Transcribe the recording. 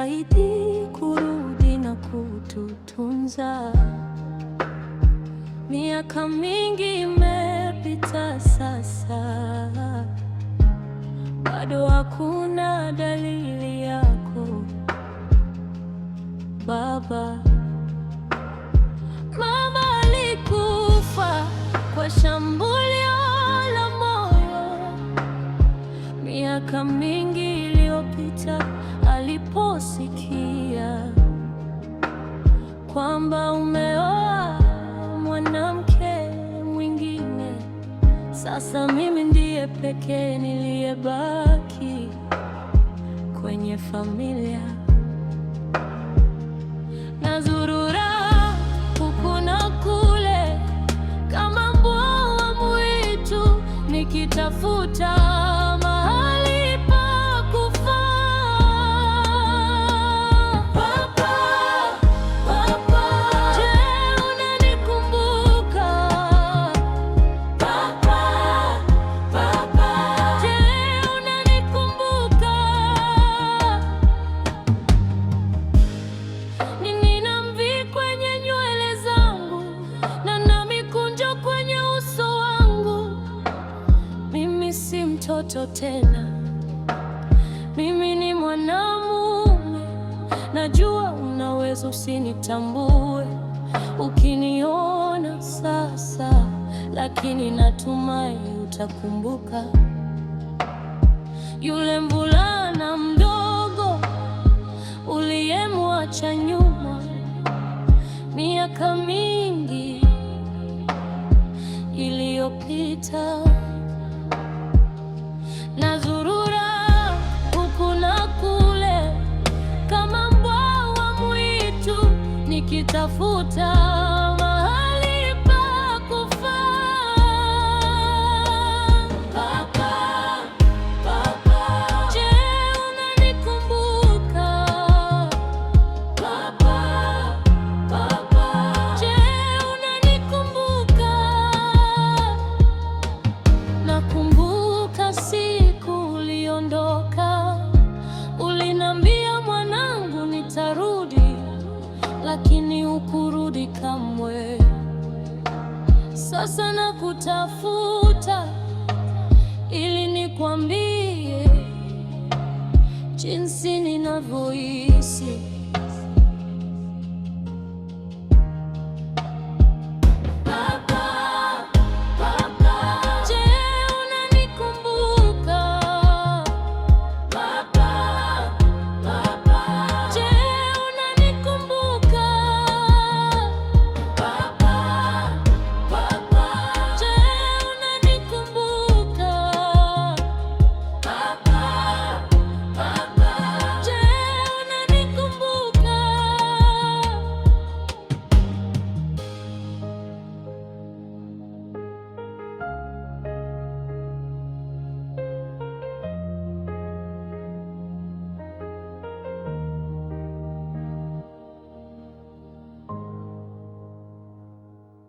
ulijitahidi kurudi na kututunza. Miaka mingi imepita sasa, bado hakuna dalili yako Baba. Mama alikufa kwa shambulio la moyo miaka mingi iliyopita, aliposikia kwamba umeoa mwanamke mwingine. Sasa mimi ndiye pekee niliyebaki kwenye familia. Nazurura huku na kule kama mbwa wa mwitu, nikitafuta mahali pa kufaa. Papa, Papa, je, unanikumbuka? Papa, Papa, je, unanikumbuka? Nina mvi kwenye nywele zangu na mikunjo kwenye uso wangu. Mimi si mtoto tena, mimi ni mwanamume. Najua unaweza usinitambue ukiniona sasa, lakini natumai utakumbuka yule mvulana mdogo uliyemwacha nyuma miaka mingi iliyopita. Nazurura huku na kule kama mbwa wa mwitu, nikitafuta mahali pa kufaa. Papa, Papa, je, unanikumbuka? Papa, Papa, je, unanikumbuka? Nakumbuka siku uliondoka, uliniambia mwanangu, nitarudi, lakini hukurudi kamwe. Sasa nakutafuta ili nikwambie jinsi ninavyohisi.